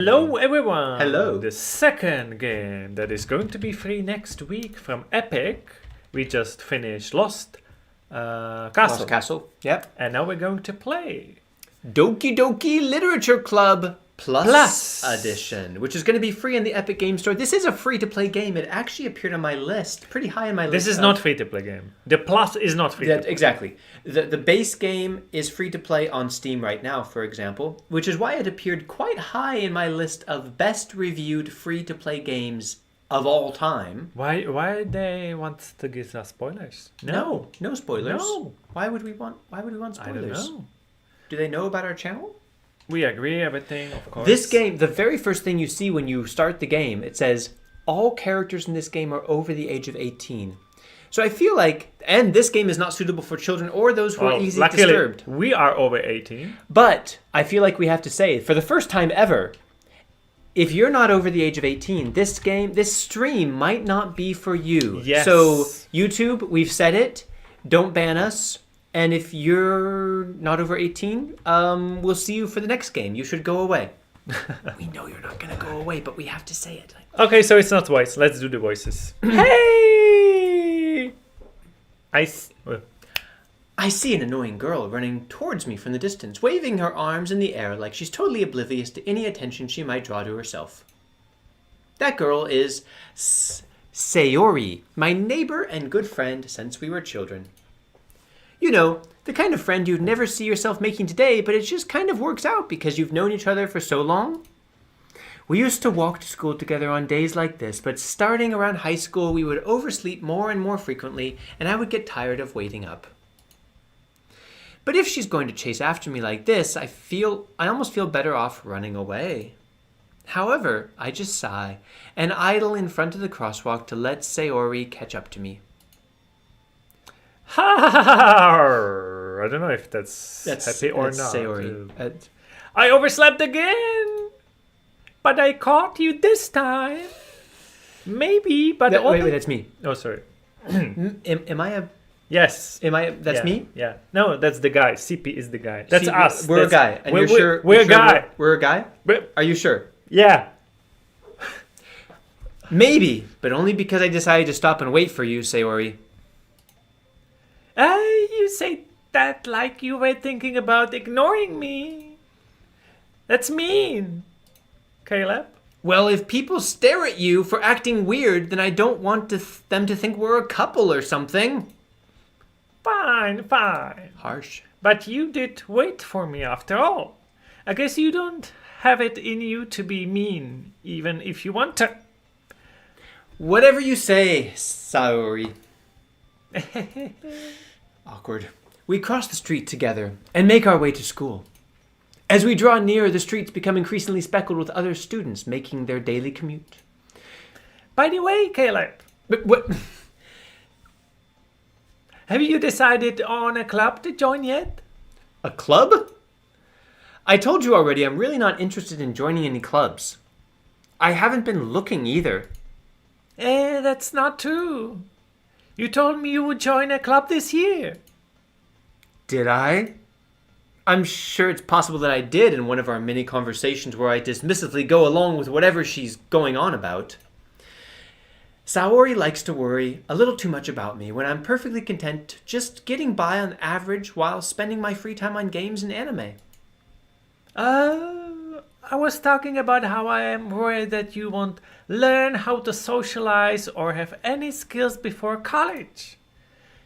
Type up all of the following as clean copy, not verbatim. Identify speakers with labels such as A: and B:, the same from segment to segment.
A: Hello everyone!
B: Hello.
A: The second game that is going to be free next week from Epic. We just finished Lost Castle.
B: Yep.
A: And now we're going to play
B: Doki Doki Literature Club
A: Plus
B: Edition, which is going to be free in the Epic Game Store. This is a free-to-play game. It actually appeared on my list, pretty high on my list.
A: This is not free-to-play game. The Plus is not free-to-play.
B: Exactly. The base game is free-to-play on Steam right now, for example, which is why it appeared quite high in my list of best-reviewed free-to-play games of all time.
A: Why they want to give us spoilers?
B: No spoilers.
A: No.
B: Why would we want spoilers?
A: I don't know.
B: Do they know about our channel?
A: We agree, everything, of course.
B: This game, the very first thing you see when you start the game, it says, all characters in this game are over the age of 18. So I feel like, and this game is not suitable for children or those who are easily disturbed.
A: We are over 18.
B: But I feel like we have to say, for the first time ever, if you're not over the age of 18, this stream might not be for you.
A: Yes.
B: So YouTube, we've said it, don't ban us. And if you're not over 18, we'll see you for the next game. You should go away. We know you're not going to go away, but we have to say it.
A: Okay, so it's not voice. Let's do the voices. Hey! I
B: see an annoying girl running towards me from the distance, waving her arms in the air like she's totally oblivious to any attention she might draw to herself. That girl is Sayori, my neighbor and good friend since we were children. You know, the kind of friend you'd never see yourself making today, but it just kind of works out because you've known each other for so long. We used to walk to school together on days like this, but starting around high school, we would oversleep more and more frequently, and I would get tired of waiting up. But if she's going to chase after me like this, I almost feel better off running away. However, I just sigh and idle in front of the crosswalk to let Sayori catch up to me.
A: I don't know if that's happy or not.
B: Sayori.
A: I overslept again, but I caught you this time. Maybe, but
B: wait, that's me.
A: Oh, sorry.
B: Am I a?
A: Yes.
B: That's me?
A: Yeah. No, that's the guy. CP is the guy. That's us.
B: We're a guy. And
A: we're,
B: you're sure?
A: We're a guy.
B: We're a guy? Are you sure?
A: Yeah.
B: Maybe, but only because I decided to stop and wait for you, Sayori.
A: You say that like you were thinking about ignoring me. That's mean, Caleb.
B: Well, if people stare at you for acting weird, then I don't want them to think we're a couple or something.
A: Fine.
B: Harsh.
A: But you did wait for me after all. I guess you don't have it in you to be mean, even if you want to.
B: Whatever you say, Sayori. Awkward. We cross the street together and make our way to school. As we draw near, the streets become increasingly speckled with other students making their daily commute.
A: By the way, Caleb.
B: But what?
A: Have you decided on a club to join yet?
B: A club? I told you already, I'm really not interested in joining any clubs. I haven't been looking either.
A: That's not true. You told me you would join a club this year.
B: Did I? I'm sure it's possible that I did in one of our many conversations where I dismissively go along with whatever she's going on about. Sayori likes to worry a little too much about me when I'm perfectly content just getting by on average while spending my free time on games and anime.
A: I was talking about how I am worried that you won't learn how to socialize or have any skills before college.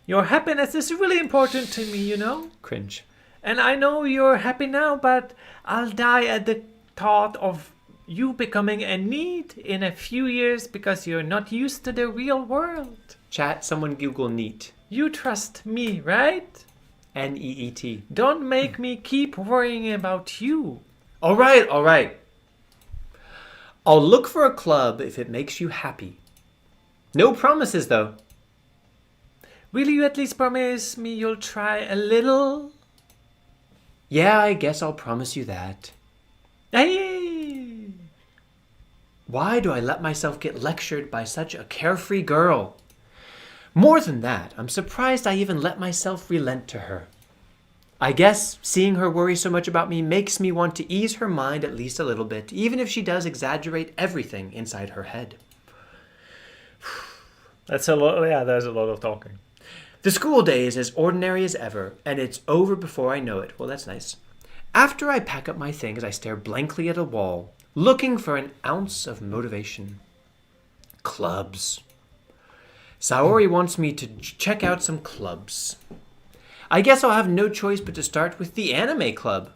A: Your happiness is really important to me, you know?
B: Cringe.
A: And I know you're happy now, but I'll die at the thought of you becoming a NEET in a few years because you're not used to the real world.
B: Chat, someone Google NEET.
A: You trust me, right?
B: NEET.
A: Don't make me keep worrying about you.
B: All right. I'll look for a club if it makes you happy. No promises, though.
A: Will you at least promise me you'll try a little?
B: Yeah, I guess I'll promise you that.
A: Hey!
B: Why do I let myself get lectured by such a carefree girl? More than that, I'm surprised I even let myself relent to her. I guess seeing her worry so much about me makes me want to ease her mind at least a little bit, even if she does exaggerate everything inside her head.
A: That's a lot. Yeah, there's a lot of talking.
B: The school day is as ordinary as ever, and it's over before I know it. Well, that's nice. After I pack up my things, I stare blankly at a wall, looking for an ounce of motivation. Clubs. Saori wants me to check out some clubs. I guess I'll have no choice but to start with the anime club.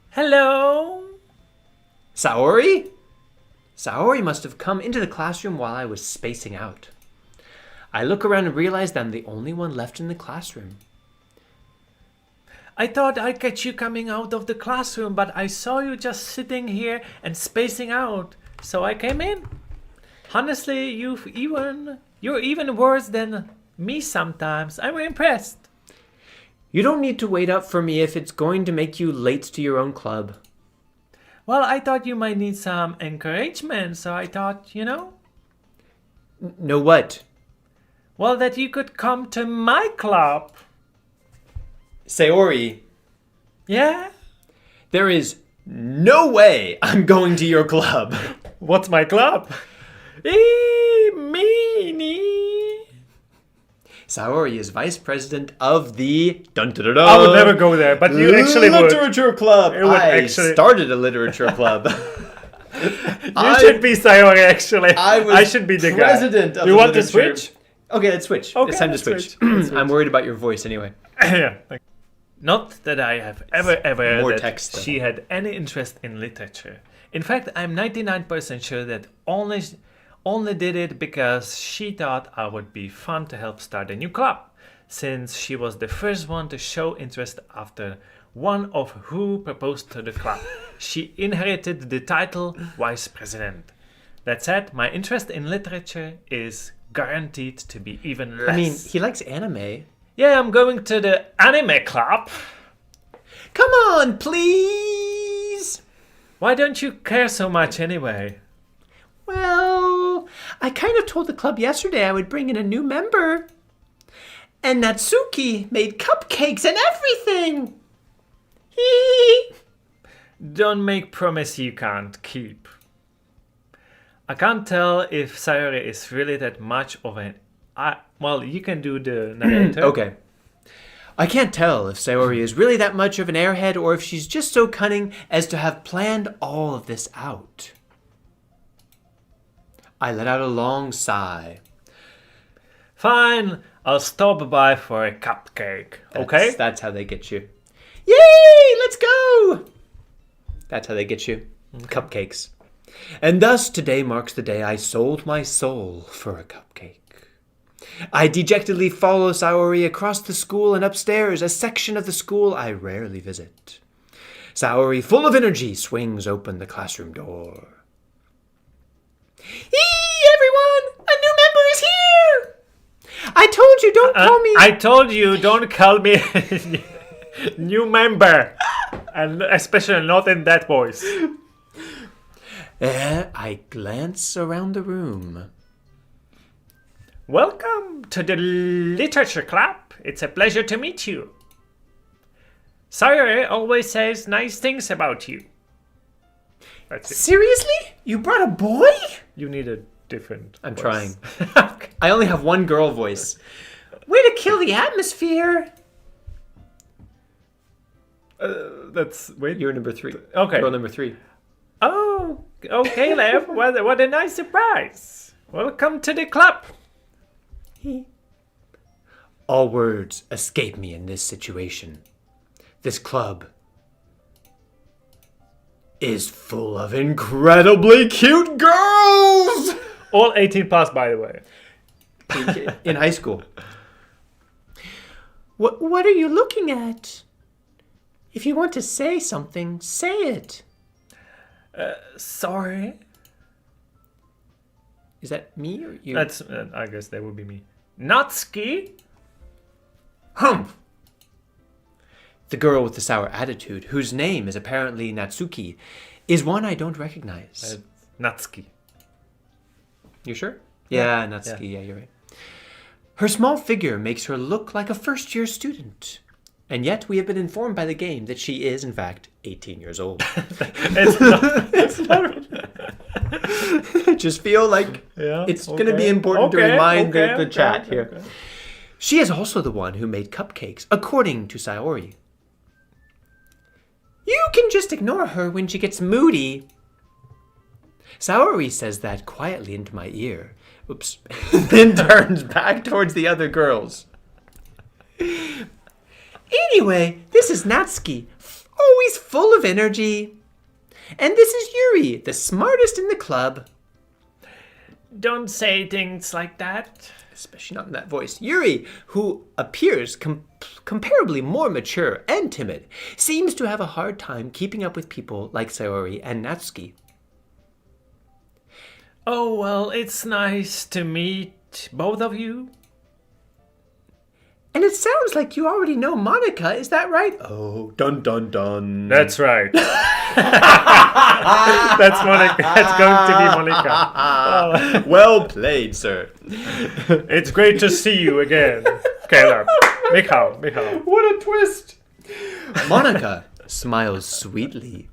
A: Hello?
B: Saori? Saori must have come into the classroom while I was spacing out. I look around and realize that I'm the only one left in the classroom.
A: I thought I'd catch you coming out of the classroom, but I saw you just sitting here and spacing out, so I came in. Honestly, you're even worse than me sometimes. I'm impressed.
B: You don't need to wait up for me if it's going to make you late to your own club.
A: Well, I thought you might need some encouragement, so I thought,
B: No what?
A: Well, that you could come to my club.
B: Saori.
A: Yeah?
B: There is no way I'm going to your club.
A: What's my club? Meanie.
B: Saori is vice president of the...
A: I would never go there, but you actually would.
B: Literature club. I started a literature club.
A: You should be Saori, actually. I should be the
B: president
A: guy.
B: Of
A: you
B: the
A: want to
B: literature.
A: switch?
B: Okay, let's switch.
A: Okay,
B: it's time to switch. I'm worried about your voice anyway.
A: Yeah. Not that I have ever
B: More
A: that
B: text, though.
A: she had any interest in literature. In fact, I'm 99% sure that only did it because she thought I would be fun to help start a new club, since she was the first one to show interest after one of who proposed to the club. She inherited the title vice president. That said, my interest in literature is guaranteed to be even less.
B: I mean, he likes anime.
A: Yeah, I'm going to the anime club.
B: Come on, please.
A: Why don't you care so much anyway?
B: Well, I kind of told the club yesterday I would bring in a new member. And Natsuki made cupcakes and everything. Hee.
A: Don't make promise you can't keep. I can't tell if Sayori is really that much of an... well, you can do the narrator.
B: Okay. I can't tell if Sayori is really that much of an airhead or if she's just so cunning as to have planned all of this out. I let out a long sigh.
A: Fine, I'll stop by for a cupcake, okay?
B: That's how they get you. Yay, let's go! That's how they get you. Cupcakes. And thus today marks the day I sold my soul for a cupcake. I dejectedly follow Saori across the school and upstairs, a section of the school I rarely visit. Saori, full of energy, swings open the classroom door. Hey, everyone! A new member is here! I told you, don't call me...
A: I told you, don't call me new member. And especially not in that voice.
B: I glance around the room.
A: Welcome to the literature club. It's a pleasure to meet you. Sayori always says nice things about you. That's it.
B: Seriously? You brought a boy?
A: You need a different
B: I'm
A: voice.
B: trying. I only have one girl voice. Way to kill the atmosphere.
A: Wait.
B: You're number 3.
A: Okay.
B: Girl number 3.
A: Oh, okay, Lev. What a nice surprise. Welcome to the club.
B: All words escape me in this situation. This club is full of incredibly cute girls!
A: All 18 plus, by the way.
B: In high school. What are you looking at? If you want to say something, say it.
A: Sorry.
B: Is that me or you?
A: That's, I guess that would be me. Natsuki?
B: Humph! The girl with the sour attitude, whose name is apparently Natsuki, is one I don't recognize.
A: Natsuki.
B: You sure? Yeah, Natsuki, yeah, you're right. Her small figure makes her look like a first-year student. And yet we have been informed by the game that she is, in fact, 18 years old.
A: It's not. It's not.
B: Just feel like it's going to be important to remind the chat here.
A: Okay.
B: She is also the one who made cupcakes, according to Sayori. You can just ignore her when she gets moody. Sayori says that quietly into my ear. Oops. Then turns back towards the other girls. Anyway, this is Natsuki, always full of energy. And this is Yuri, the smartest in the club.
A: Don't say things like that.
B: Especially not in that voice. Yuri, who appears comparably more mature and timid, seems to have a hard time keeping up with people like Sayori and Natsuki.
A: Oh, well, it's nice to meet both of you.
B: And it sounds like you already know Monica, is that right? Oh, dun dun dun.
A: That's right. That's Monica. That's going to be Monica. Oh.
B: Well played, sir.
A: It's great to see you again, Caleb. Michal.
B: What a twist. Monica smiles sweetly.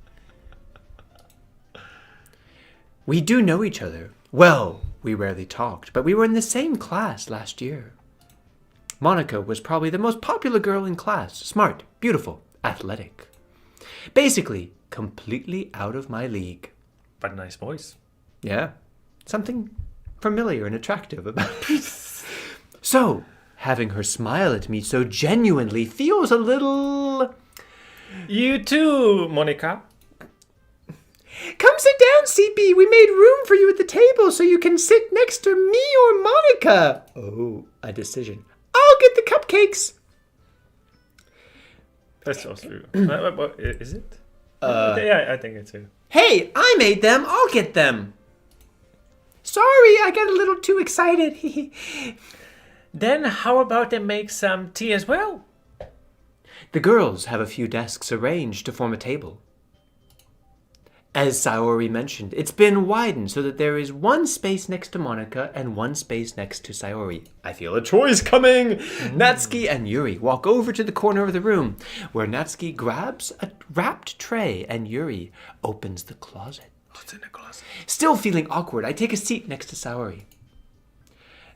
B: We do know each other. Well, we rarely talked, but we were in the same class last year. Monica was probably the most popular girl in class. Smart, beautiful, athletic. Basically, completely out of my league.
A: But nice voice.
B: Yeah, something familiar and attractive about her. So, having her smile at me so genuinely feels a little...
A: You too, Monica.
B: Come sit down, CP. We made room for you at the table so you can sit next to me or Monica. Oh, a decision. I'll get the cupcakes.
A: That's so true. Is it? Yeah, I think it's true.
B: Hey, I made them. I'll get them. Sorry, I got a little too excited.
A: Then how about they make some tea as well?
B: The girls have a few desks arranged to form a table. As Sayori mentioned, it's been widened so that there is one space next to Monica and one space next to Sayori. I feel a choice coming! Natsuki and Yuri walk over to the corner of the room, where Natsuki grabs a wrapped tray and Yuri opens the closet.
A: What's in the closet?
B: Still feeling awkward, I take a seat next to Sayori.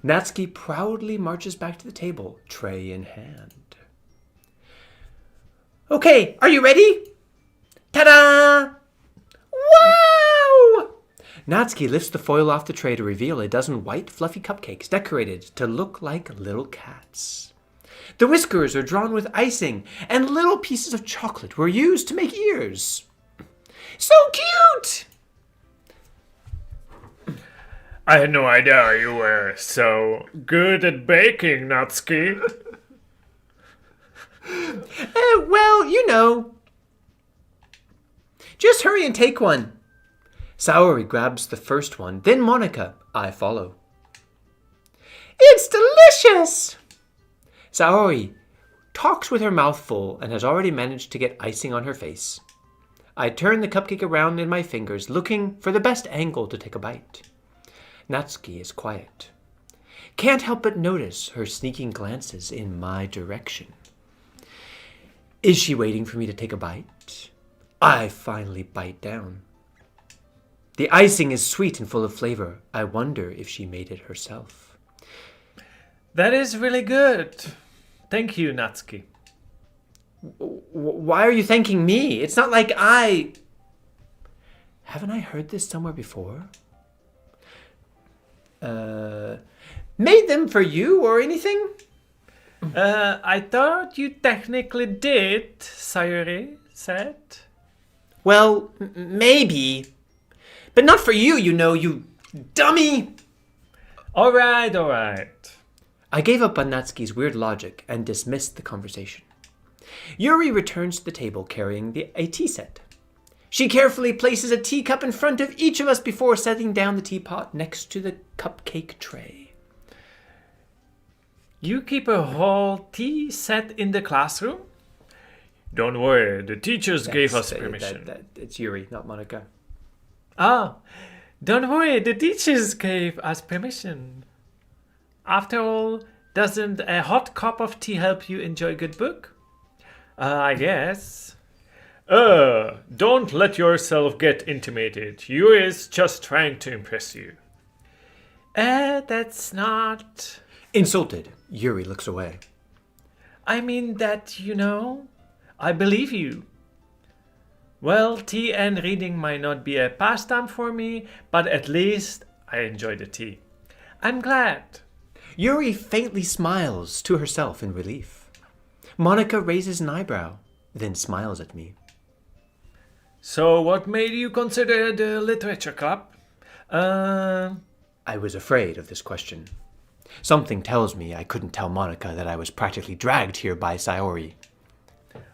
B: Natsuki proudly marches back to the table, tray in hand. Okay, are you ready? Ta-da! Wow! Natsuki lifts the foil off the tray to reveal a dozen white, fluffy cupcakes decorated to look like little cats. The whiskers are drawn with icing, and little pieces of chocolate were used to make ears. So cute!
A: I had no idea you were so good at baking, Natsuki.
B: Well, you know. Just hurry and take one. Sayori grabs the first one, then Monica. I follow. It's delicious! Sayori talks with her mouth full and has already managed to get icing on her face. I turn the cupcake around in my fingers, looking for the best angle to take a bite. Natsuki is quiet. Can't help but notice her sneaking glances in my direction. Is she waiting for me to take a bite? I finally bite down. The icing is sweet and full of flavor. I wonder if she made it herself.
A: That is really good. Thank you, Natsuki.
B: Why are you thanking me? It's not like I... Haven't I heard this somewhere before? Made them for you or anything?
A: I thought you technically did, Sayori said.
B: Well, maybe. But not for you, you know, you dummy!
A: All right.
B: I gave up on Natsuki's weird logic and dismissed the conversation. Yuri returns to the table carrying a tea set. She carefully places a teacup in front of each of us before setting down the teapot next to the cupcake tray.
A: You keep a whole tea set in the classroom? Don't worry, the teachers gave us permission.
B: It's Yuri, not Monica.
A: Ah, don't worry, the teachers gave us permission. After all, doesn't a hot cup of tea help you enjoy a good book? I guess. Don't let yourself get intimidated. Yuri is just trying to impress you. That's not...
B: Insulted, Yuri looks away.
A: I mean that, I believe you. Well, tea and reading might not be a pastime for me, but at least I enjoy the tea. I'm glad.
B: Yuri faintly smiles to herself in relief. Monica raises an eyebrow, then smiles at me.
A: So what made you consider the literature club?
B: I was afraid of this question. Something tells me I couldn't tell Monica that I was practically dragged here by Sayori.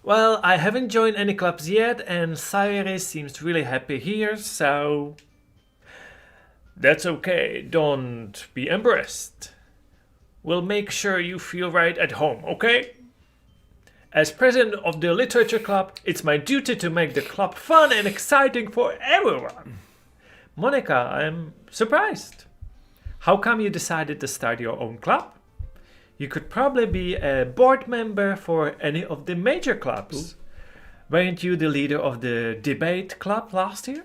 A: Well, I haven't joined any clubs yet, and Sayori seems really happy here, so... That's okay, don't be embarrassed. We'll make sure you feel right at home, okay? As president of the literature club, it's my duty to make the club fun and exciting for everyone. Monica, I'm surprised. How come you decided to start your own club? You could probably be a board member for any of the major clubs. Weren't you the leader of the debate club last year?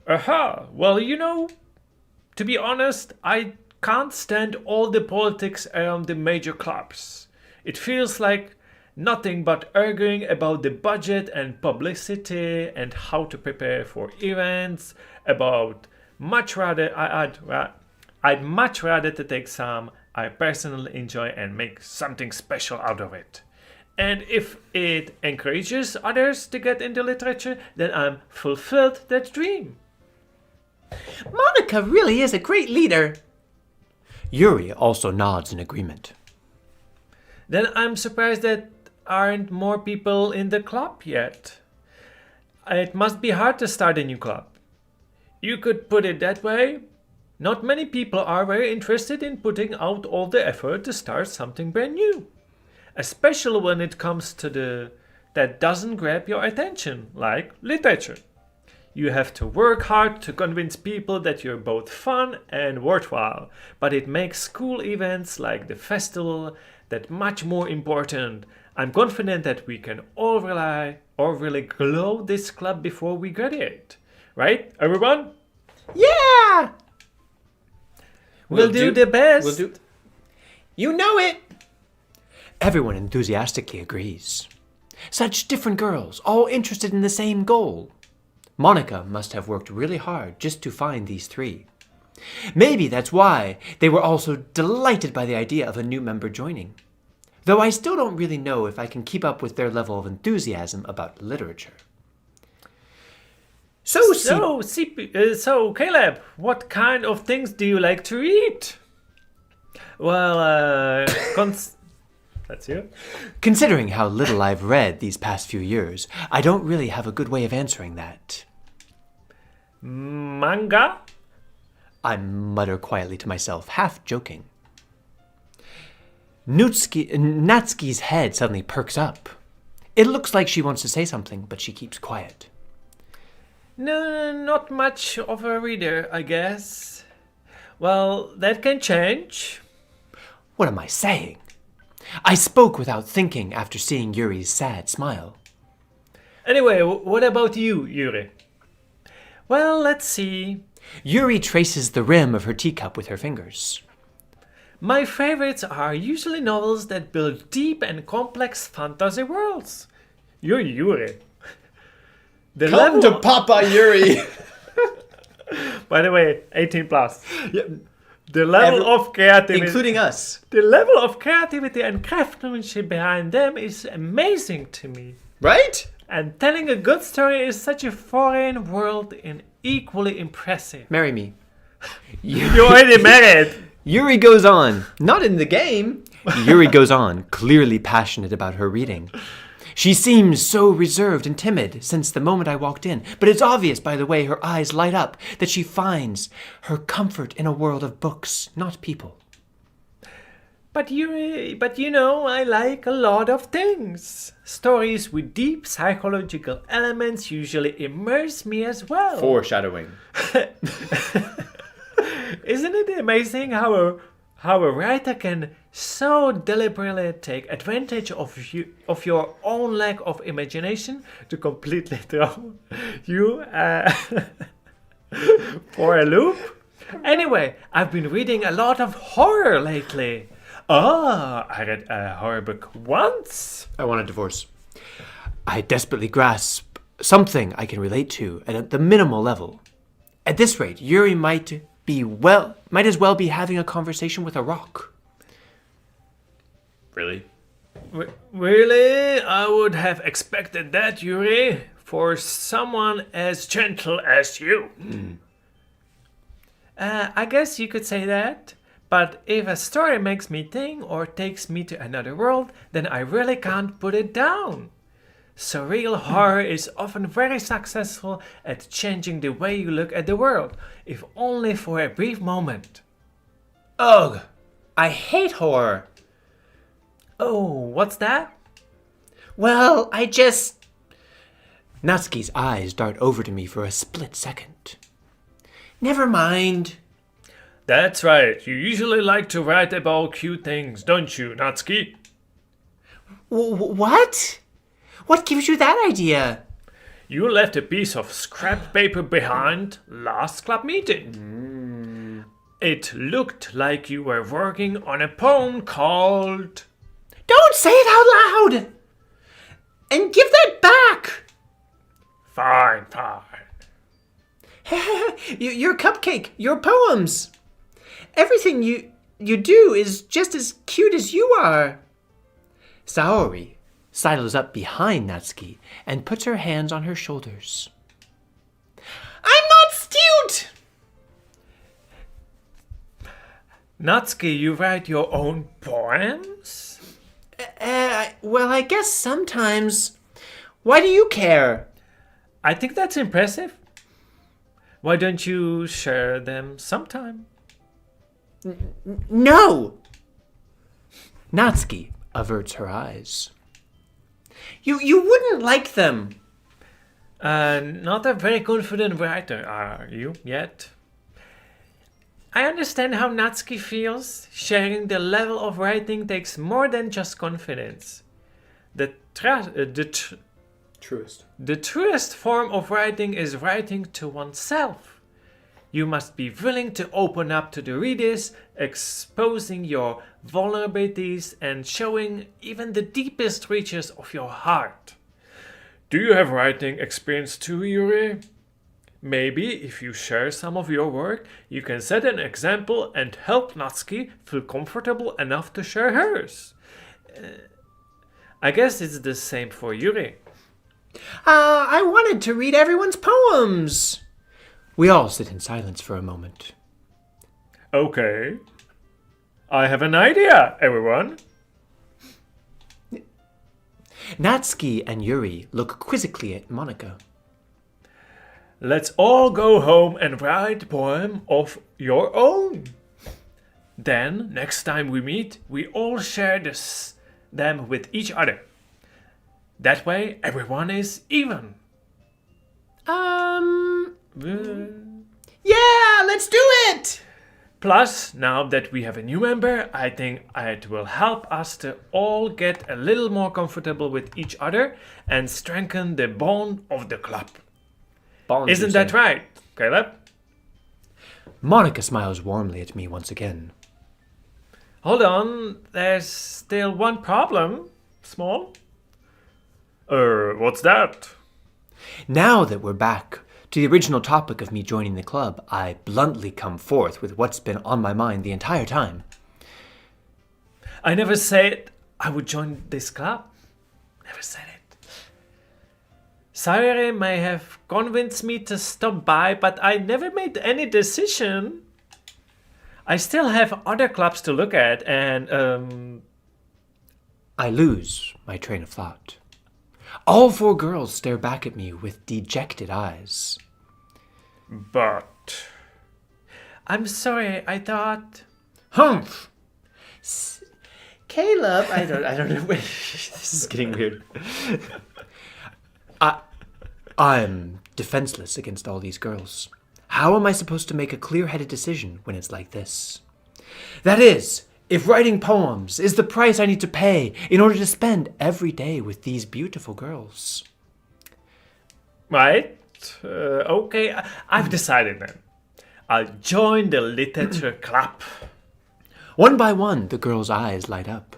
A: Aha, well, to be honest, I can't stand all the politics around the major clubs. It feels like nothing but arguing about the budget and publicity and how to prepare for events. I'd much rather to take some I personally enjoy and make something special out of it. And if it encourages others to get into literature, then I'm fulfilled that dream.
B: Monica really is a great leader. Yuri also nods in agreement.
A: Then I'm surprised that aren't more people in the club yet. It must be hard to start a new club. You could put it that way. Not many people are very interested in putting out all the effort to start something brand new. Especially when it comes to that doesn't grab your attention, like literature. You have to work hard to convince people that you're both fun and worthwhile, but it makes school events like the festival that much more important. I'm confident that we can all really glow this club before we graduate. Right, everyone?
B: Yeah!
A: We'll do the best.
B: You know it! Everyone enthusiastically agrees. Such different girls, all interested in the same goal. Monica must have worked really hard just to find these three. Maybe that's why they were all so delighted by the idea of a new member joining. Though I still don't really know if I can keep up with their level of enthusiasm about literature.
A: So Caleb, what kind of things do you like to read? Well, that's you.
B: Considering how little I've read these past few years, I don't really have a good way of answering that.
A: Manga?
B: I mutter quietly to myself, half joking. Natsuki's head suddenly perks up. It looks like she wants to say something, but she keeps quiet.
A: No, not much of a reader, I guess. Well, that can change.
B: What am I saying? I spoke without thinking after seeing Yuri's sad smile.
A: Anyway, what about you, Yuri? Well, let's see.
B: Yuri traces the rim of her teacup with her fingers.
A: My favorites are usually novels that build deep and complex fantasy worlds. You're Yuri.
C: Come to Papa Yuri.
A: By the way, 18 plus. The level of creativity,
B: including us.
A: The level of creativity and craftsmanship behind them is amazing to me.
C: Right?
A: And telling a good story is such a foreign world and equally impressive.
B: Marry me.
A: You're already married.
B: Yuri goes on.
C: Not in the game.
B: Yuri goes on, clearly passionate about her reading. She seems so reserved and timid since the moment I walked in, but it's obvious by the way her eyes light up that she finds her comfort in a world of books, not people.
A: But I like a lot of things. Stories with deep psychological elements usually immerse me as well.
C: Foreshadowing.
A: Isn't it amazing how a writer can so deliberately take advantage of your own lack of imagination to completely throw you for a loop? Anyway, I've been reading a lot of horror lately. I read a horror book once.
B: I want a divorce. I desperately grasp something I can relate to at the minimal level. At this rate, Yuri might as well be having a conversation with a rock.
C: Really?
A: Really? I would have expected that, Yuri, for someone as gentle as you. I guess you could say that. But if a story makes me think or takes me to another world, then I really can't put it down. Surreal horror is often very successful at changing the way you look at the world, if only for a brief moment.
B: Ugh! I hate horror.
A: Oh, what's that?
B: Well, Natsuki's eyes dart over to me for a split second. Never mind.
A: That's right. You usually like to write about cute things, don't you, Natsuki?
B: What? What gives you that idea?
A: You left a piece of scrap paper behind last club meeting. It looked like you were working on a poem called...
B: Don't say it out loud! And give that back!
A: Fine.
B: Your cupcake, your poems. Everything you do is just as cute as you are. Saori sidles up behind Natsuki and puts her hands on her shoulders. I'm not cute!
A: Natsuki, you write your own poems?
B: Well, I guess sometimes. Why do you care?
A: I think that's impressive. Why don't you share them sometime?
B: No! Natsuki averts her eyes. You wouldn't like them.
A: Not a very confident writer, are you, yet? I understand how Natsuki feels. Sharing the level of writing takes more than just confidence. The truest form of writing is writing to oneself. You must be willing to open up to the readers, exposing your vulnerabilities and showing even the deepest reaches of your heart. Do you have writing experience too, Yuri? Maybe if you share some of your work, you can set an example and help Natsuki feel comfortable enough to share hers. I guess it's the same for Yuri.
B: I wanted to read everyone's poems. We all sit in silence for a moment.
A: Okay. I have an idea, everyone.
B: Natsuki and Yuri look quizzically at Monika.
A: Let's all go home and write a poem of your own. Then, next time we meet, we all share them with each other. That way, everyone is even.
B: Yeah, let's do it!
A: Plus, now that we have a new member, I think it will help us to all get a little more comfortable with each other and strengthen the bond of the club. Isn't that right, Caleb?
B: Monika smiles warmly at me once again.
A: Hold on, there's still one problem. Small? What's that?
B: Now that we're back to the original topic of me joining the club, I bluntly come forth with what's been on my mind the entire time.
A: I never said I would join this club. Never said it. Sayori may have convinced me to stop by, but I never made any decision. I still have other clubs to look at, and
B: I lose my train of thought. All four girls stare back at me with dejected eyes.
A: But I'm sorry, I thought...
B: Humph! Caleb, I don't know. This is getting weird. I'm defenseless against all these girls. How am I supposed to make a clear-headed decision when it's like this? That is, If writing poems is the price I need to pay in order to spend every day with these beautiful girls.
A: Right? Okay, I've decided then. I'll join the literature club.
B: One by one, the girls' eyes light up.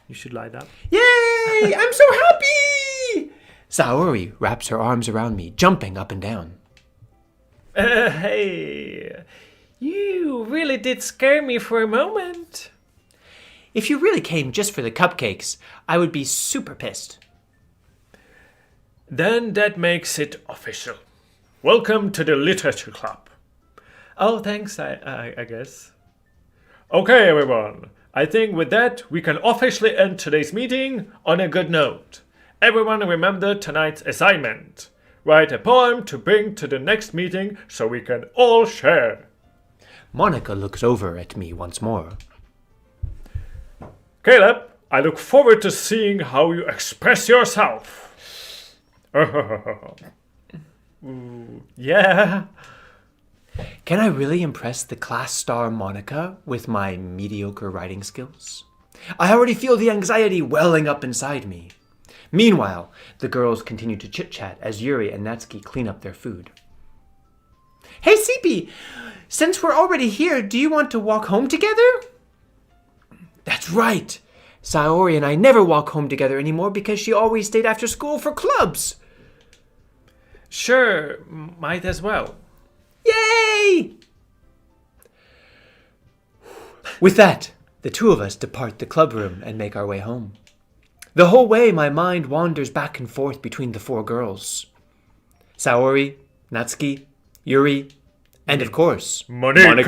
A: You should light up.
B: Yay! I'm so happy! Saori wraps her arms around me, jumping up and down.
A: Hey, you really did scare me for a moment.
B: If you really came just for the cupcakes, I would be super pissed.
A: Then that makes it official. Welcome to the literature club. Oh, thanks, I guess. Okay, everyone. I think with that, we can officially end today's meeting on a good note. Everyone remember tonight's assignment. Write a poem to bring to the next meeting so we can all share.
B: Monica looks over at me once more.
A: Caleb, I look forward to seeing how you express yourself. Ooh, yeah.
B: Can I really impress the class star Monica with my mediocre writing skills? I already feel the anxiety welling up inside me. Meanwhile, the girls continue to chit-chat as Yuri and Natsuki clean up their food. Hey, Sipi! Since we're already here, do you want to walk home together? That's right! Saori and I never walk home together anymore because she always stayed after school for clubs.
A: Sure, might as well.
B: Yay! With that, the two of us depart the club room and make our way home. The whole way, my mind wanders back and forth between the four girls. Saori, Natsuki, Yuri, and of course,
A: Monica!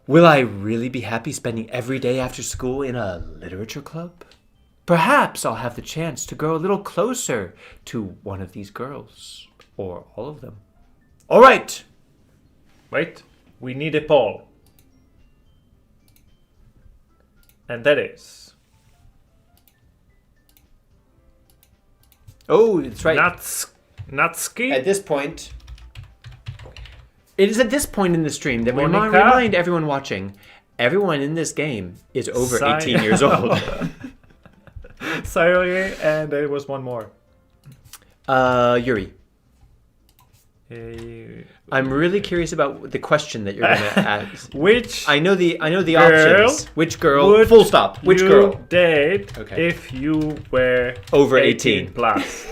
B: Will I really be happy spending every day after school in a literature club? Perhaps I'll have the chance to grow a little closer to one of these girls. Or all of them. All right!
A: Wait, we need a poll. And that is...
B: Oh, that's right.
A: Natsuki?
B: At this point... It is at this point in the stream that we
A: Monica?
B: remind everyone watching, everyone in this game is over 18 years old.
A: Saori, and there was one more.
B: Yuri.
A: Hey,
B: I'm really curious about the question that you're going to ask.
A: which
B: I know the
A: girl
B: options. Which girl?
A: would
B: Full stop. Which
A: you
B: girl?
A: date
B: Okay.
A: if you were
B: Over
A: 18
B: 18.
A: plus?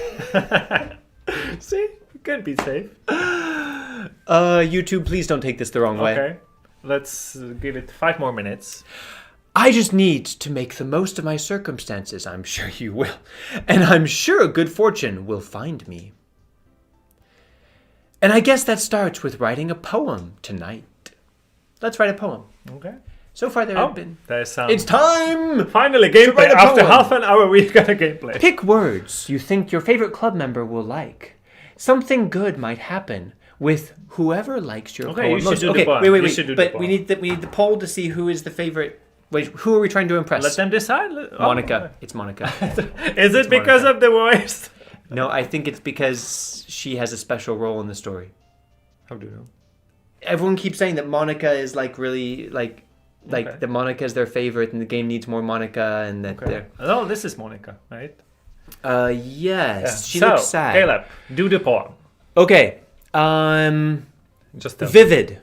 A: See, you can be safe.
B: YouTube, please don't take this the wrong way.
A: Okay, let's give it 5 more minutes.
B: I just need to make the most of my circumstances. I'm sure you will. And I'm sure good fortune will find me. And I guess that starts with writing a poem tonight. Let's write a poem.
A: Okay.
B: So far there have been...
A: There's some...
B: It's time!
A: Finally, gameplay.
B: write a
A: After
B: poem.
A: half an hour, we got a gameplay.
B: Pick words you think your favorite club member will like. Something good might happen with whoever likes your
A: Okay,
B: poem
A: you should
B: most.
A: do the
B: Okay,
A: poem.
B: wait.
A: You should do the
B: But
A: poem.
B: we need the poll to see who is the favorite... Wait, who are we trying to impress?
A: Let them decide.
B: Monica. It's Monica.
A: Is it because
B: Monica.
A: of the voice?
B: No, I think it's because she has a special role in the story.
A: How do you know?
B: Everyone keeps saying that Monica is like really like
A: Okay.
B: that Monica is their favorite and the game needs more Monica and that
A: Okay. Oh, this is Monica, right?
B: yes, she
A: so,
B: looks sad.
A: Caleb, do the poem.
B: Okay.
A: Just tell me.
B: Vivid.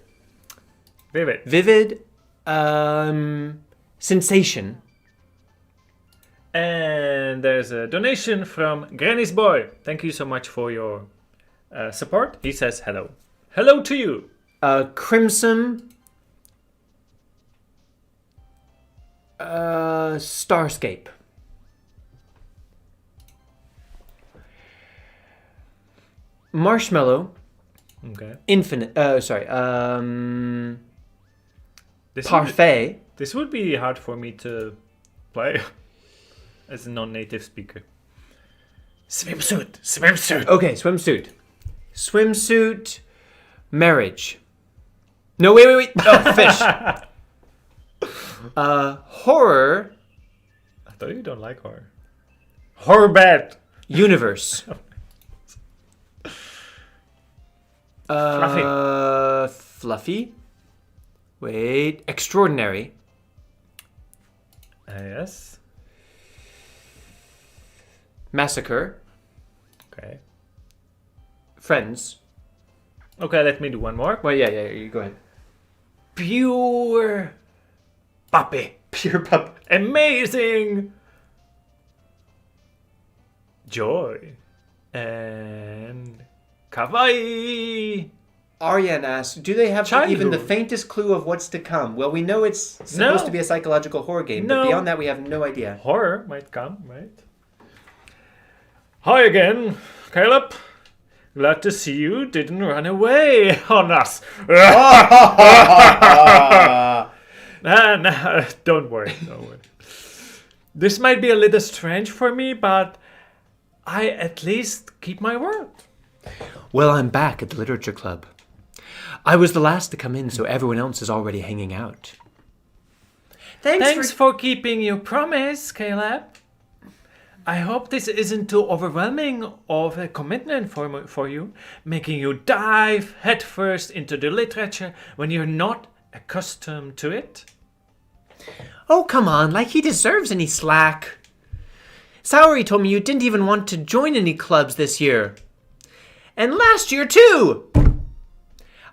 A: Vivid.
B: Vivid sensation.
A: And there's a donation from Granny's Boy. Thank you so much for your support. He says hello. Hello to you.
B: Crimson Starscape. Marshmallow.
A: Okay.
B: Infinite. Sorry.
A: This
B: Parfait.
A: This would be hard for me to play as a non-native speaker. Swimsuit. Swimsuit.
B: Okay, swimsuit. Swimsuit. Marriage. No, wait. Oh, fish. Horror.
A: I thought you don't like horror. Horror bed.
B: Universe.
A: Fluffy.
B: Fluffy. Wait. Extraordinary.
A: Yes.
B: Massacre.
A: Okay.
B: Friends.
A: Okay, let me do one more.
B: Well, yeah, you go ahead.
A: Pure puppy.
B: Pure pup.
A: Amazing joy and kawaii.
B: Aryan asks, do they have even the
A: Childhood.
B: faintest clue of what's to come? Well, we know it's supposed to be a psychological horror game, but
A: No.
B: beyond that, we have no idea.
A: Horror might come, right? Hi again, Caleb. Glad to see you didn't run away on us. Nah, don't worry. This might be a little strange for me, but I at least keep my word.
B: Well, I'm back at the Literature Club. I was the last to come in, so everyone else is already hanging out.
A: Thanks for keeping your promise, Caleb. I hope this isn't too overwhelming of a commitment for you, making you dive headfirst into the literature when you're not accustomed to it.
B: Oh, come on, like he deserves any slack. Saori told me you didn't even want to join any clubs this year. And last year, too!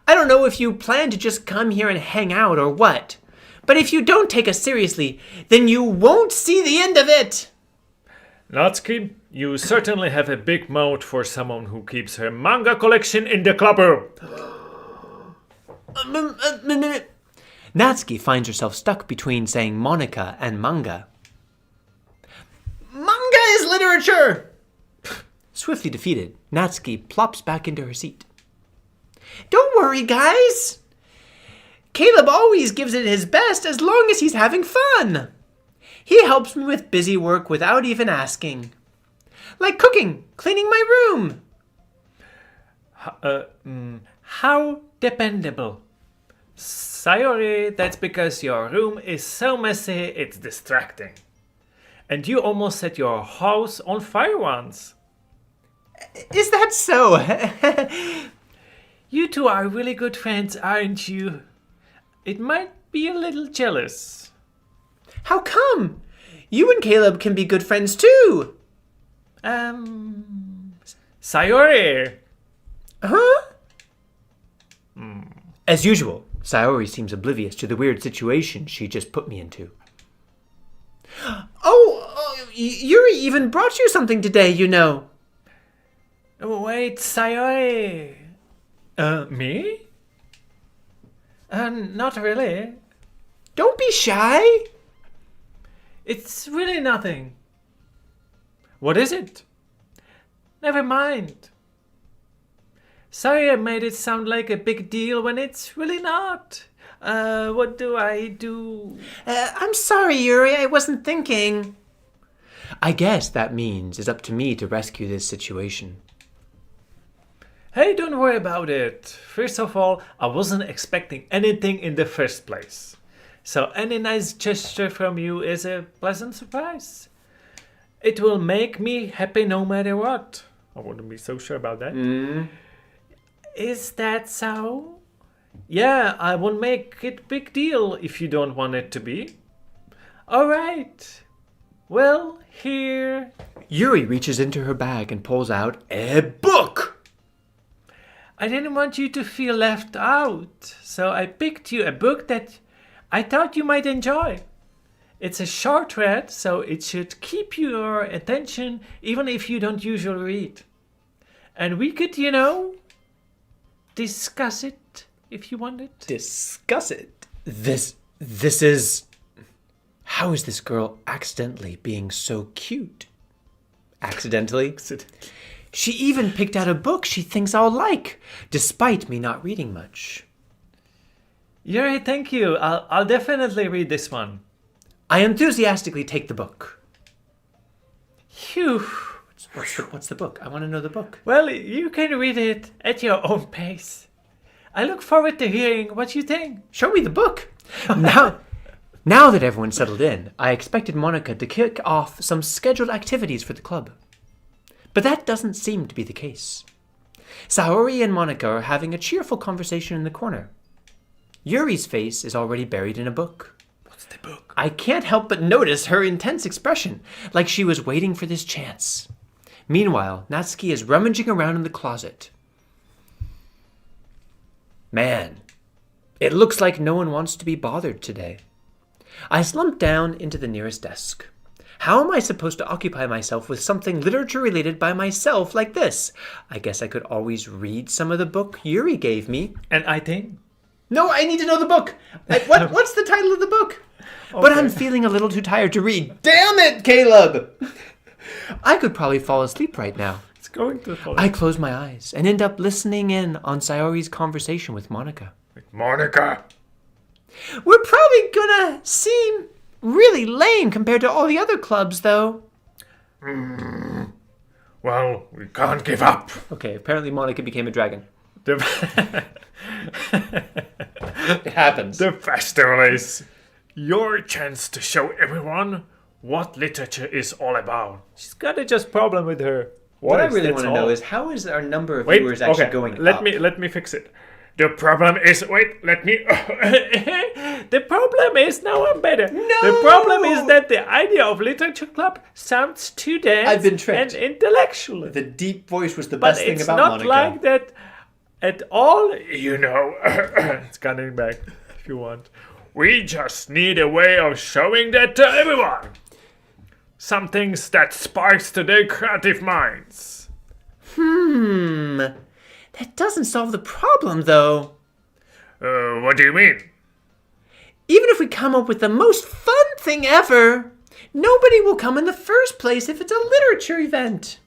B: I don't know if you plan to just come here and hang out or what, but if you don't take us seriously, then you won't see the end of it!
A: Natsuki, you certainly have a big mouth for someone who keeps her manga collection in the club room.
B: Natsuki finds herself stuck between saying Monica and manga. Manga is literature! Swiftly defeated, Natsuki plops back into her seat. Don't worry, guys! Caleb always gives it his best as long as he's having fun. He helps me with busy work without even asking. Like cooking, cleaning my room.
A: How dependable. Sayori, that's because your room is so messy it's distracting. And you almost set your house on fire once.
B: Is that so?
A: You two are really good friends, aren't you? It might be a little jealous.
B: How come? You and Caleb can be good friends too.
A: Sayori.
B: Huh? As usual, Sayori seems oblivious to the weird situation she just put me into. Yuri even brought you something today, you know.
A: Wait, Sayori. Me? Not really.
B: Don't be shy.
A: It's really nothing. What is it? Never mind. Sorry I made it sound like a big deal when it's really not. What do I do?
B: I'm sorry, Yuri, I wasn't thinking. I guess that means it's up to me to rescue this situation.
A: Hey, don't worry about it. First of all, I wasn't expecting anything in the first place. So any nice gesture from you is a pleasant surprise. It will make me happy no matter what. I wouldn't be so sure about that. Is that so? Yeah, I won't make it a big deal if you don't want it to be. Alright. Well, here.
B: Yuri reaches into her bag and pulls out a book.
A: I didn't want you to feel left out, so I picked you a book that I thought you might enjoy. It's a short read, so it should keep your attention even if you don't usually read. And we could, discuss it if you wanted.
B: Discuss it? This is... How is this girl accidentally being so cute? Accidentally? She even picked out a book she thinks I'll like, despite me not reading much.
A: Yuri, thank you. I'll definitely read this one.
B: I enthusiastically take the book.
A: Phew.
B: What's the book? I want to know the book.
A: Well, you can read it at your own pace. I look forward to hearing what you think.
B: Show me the book. Now that everyone's settled in, I expected Monica to kick off some scheduled activities for the club. But that doesn't seem to be the case. Saori and Monica are having a cheerful conversation in the corner. Yuri's face is already buried in a book.
A: What's the book?
B: I can't help but notice her intense expression, like she was waiting for this chance. Meanwhile, Natsuki is rummaging around in the closet. Man, it looks like no one wants to be bothered today. I slump down into the nearest desk. How am I supposed to occupy myself with something literature-related by myself like this? I guess I could always read some of the book Yuri gave me.
A: And I think?
B: No, I need to know the book. What's the title of the book? Okay. But I'm feeling a little too tired to read.
C: Damn it, Caleb!
B: I could probably fall asleep right now.
A: It's going to fall.
B: I close my eyes and end up listening in on Sayori's conversation with Monica.
A: Monica!
B: We're probably gonna seem really lame compared to all the other clubs, though.
A: Well, we can't give up.
B: Okay, apparently Monica became a dragon.
A: It
C: happens.
A: The festival is your chance to show everyone what literature is all about. She's got a just problem with her.
C: What I really want to know is how is our number of viewers actually going up?
A: Let me fix it. The problem is, the problem is, now I'm better.
B: No!
A: The problem is that the idea of literature club sounds too dense
C: I've been tricked.
A: and intellectual.
C: The deep voice was the best thing about Monica.
A: But it's not like that at all. You know, it's coming back if you want. We just need a way of showing that to everyone. Some things that sparks to their creative minds.
B: That doesn't solve the problem, though.
A: What do you mean?
B: Even if we come up with the most fun thing ever, nobody will come in the first place if it's a literature event.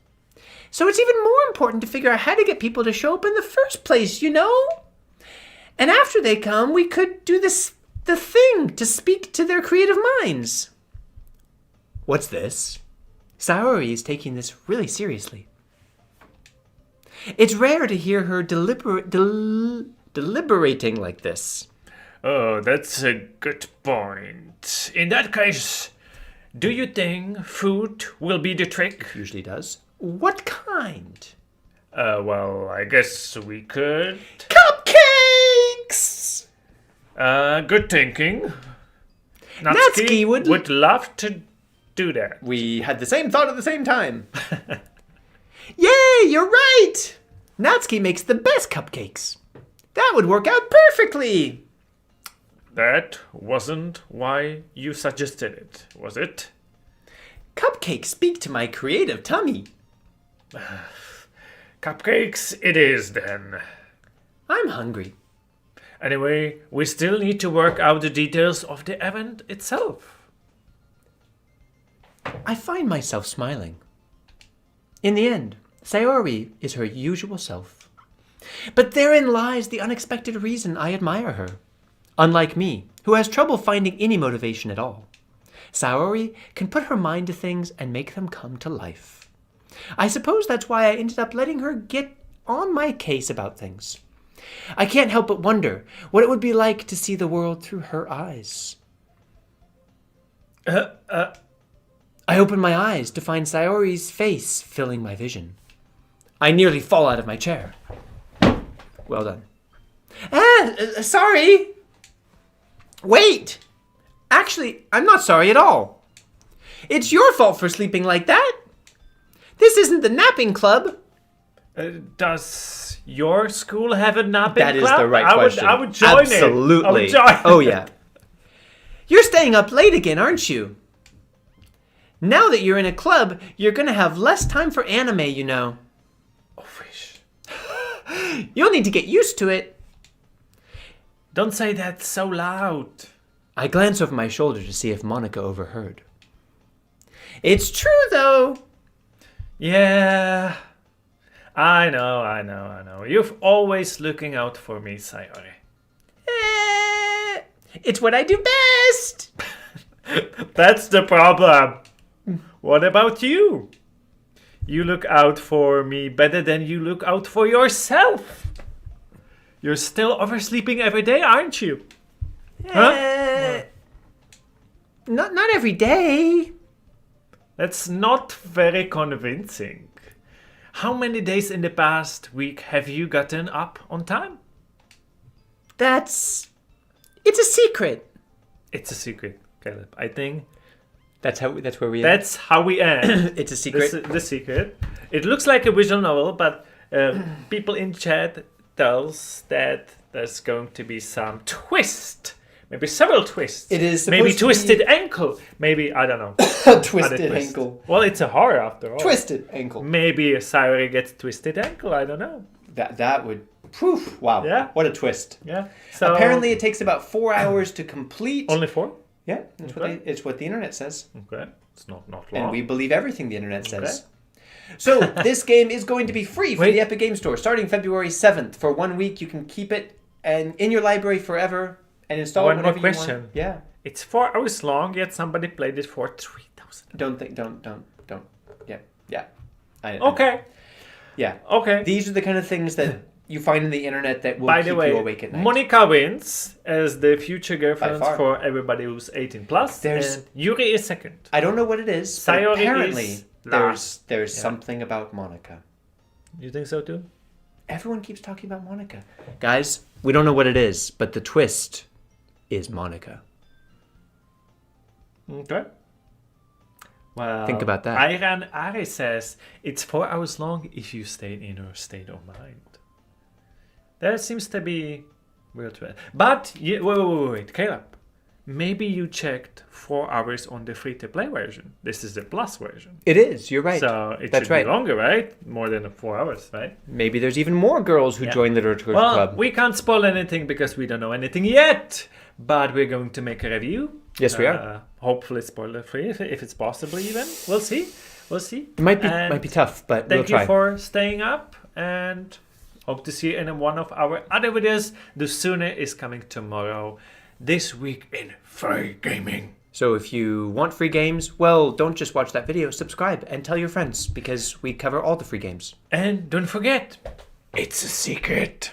B: So it's even more important to figure out how to get people to show up in the first place, you know? And after they come, we could do the thing to speak to their creative minds. What's this? Sayori is taking this really seriously. It's rare to hear her deliberating like this.
A: Oh, that's a good point. In that case, do you think food will be the trick?
B: It usually does. What kind?
A: Well, I guess we could...
B: Cupcakes!
A: Good thinking.
B: Natsuki
A: would love to do that.
C: We had the same thought at the same time.
B: Yay, you're right! Natsuki makes the best cupcakes. That would work out perfectly.
A: That wasn't why you suggested it, was it?
B: Cupcakes speak to my creative tummy.
A: Cupcakes it is then.
B: I'm hungry.
A: Anyway, we still need to work out the details of the event itself.
B: I find myself smiling. In the end, Sayori is her usual self. But therein lies the unexpected reason I admire her. Unlike me, who has trouble finding any motivation at all, Sayori can put her mind to things and make them come to life. I suppose that's why I ended up letting her get on my case about things. I can't help but wonder what it would be like to see the world through her eyes. I open my eyes to find Sayori's face filling my vision. I nearly fall out of my chair. Well done. Sorry. Wait. Actually, I'm not sorry at all. It's your fault for sleeping like that. This isn't the napping club.
A: Does your school have a napping club?
C: That is the right question.
A: I would join it.
C: Absolutely.
A: I would join
B: Oh, yeah. You're staying up late again, aren't you? Now that you're in a club, you're going to have less time for anime, you know.
A: Oh, fish.
B: You'll need to get used to it.
A: Don't say that so loud.
B: I glance over my shoulder to see if Monica overheard. It's true, though.
A: Yeah. I know. You're always looking out for me, Sayori.
B: It's what I do best.
A: That's the problem. What about you? You look out for me better than you look out for yourself. You're still oversleeping every day, aren't you? Huh?
B: Not every day.
A: That's not very convincing. How many days in the past week have you gotten up on time?
B: That's It's a secret.
A: It's a secret, Caleb. I think
B: That's where we
A: that's how we end.
B: It's a secret.
A: The secret. It looks like a visual novel, but people in chat tells that there's going to be some twist. Maybe several twists.
B: It is
A: maybe
B: supposed to
A: twisted
B: be-
A: ankle. Maybe, I don't know.
B: Twisted
A: Other twist.
B: ankle.
A: Well, it's a horror after all.
B: Twisted ankle.
A: Maybe Sayori gets twisted ankle. I don't know.
B: That would... Poof. Wow.
A: Yeah.
B: What a twist.
A: Yeah. So
B: Apparently it takes about 4 hours to complete.
A: only 4.
B: Yeah, that's it's what the internet says.
A: Okay. It's not long.
B: And we believe everything the internet says. So this game is going to be free for
A: Wait.
B: the Epic Game Store starting February 7th. For 1 week, you can keep it and in your library forever and install
A: One
B: it
A: more
B: whenever
A: question.
B: you want. Yeah.
A: It's 4 hours long, yet somebody played it for 3,000.
B: Don't. Yeah.
A: Okay.
B: Yeah.
A: Okay.
B: These are the kind of things that you find in the internet that will
A: By
B: keep
A: the way,
B: you awake at night.
A: Monica wins as the future girlfriend
B: By far.
A: for everybody who's 18 plus.
B: There's-
A: And Yuri is second.
B: I don't know what it is, but
A: Sayori
B: apparently
A: is
B: there's
A: Yeah.
B: something about Monica.
A: You think so too?
B: Everyone keeps talking about Monica. Guys, we don't know what it is, but the twist is Monica.
A: Okay. Well,
B: Think about that.
A: Ayran Ari says it's 4 hours long if you stay in your state of mind. That seems to be real to it. But wait, Caleb. Maybe you checked 4 hours on the free-to-play version. This is the plus version.
B: It is, you're right.
A: So it
B: That's
A: should
B: right.
A: be longer, right? More than 4 hours, right?
B: Maybe there's even more girls who join the Literature
A: Well,
B: Club.
A: we can't spoil anything because we don't know anything yet. But we're going to make a review.
B: Yes, we are.
A: Hopefully spoiler-free, if it's possible even. We'll see. We'll see.
B: It might
A: And
B: be tough, but we'll
A: Thank
B: try.
A: you for staying up and hope to see you in one of our other videos. The Sooner is coming tomorrow. This week in free gaming.
B: So if you want free games, well, don't just watch that video. Subscribe and tell your friends because we cover all the free games.
A: And don't forget, it's a secret.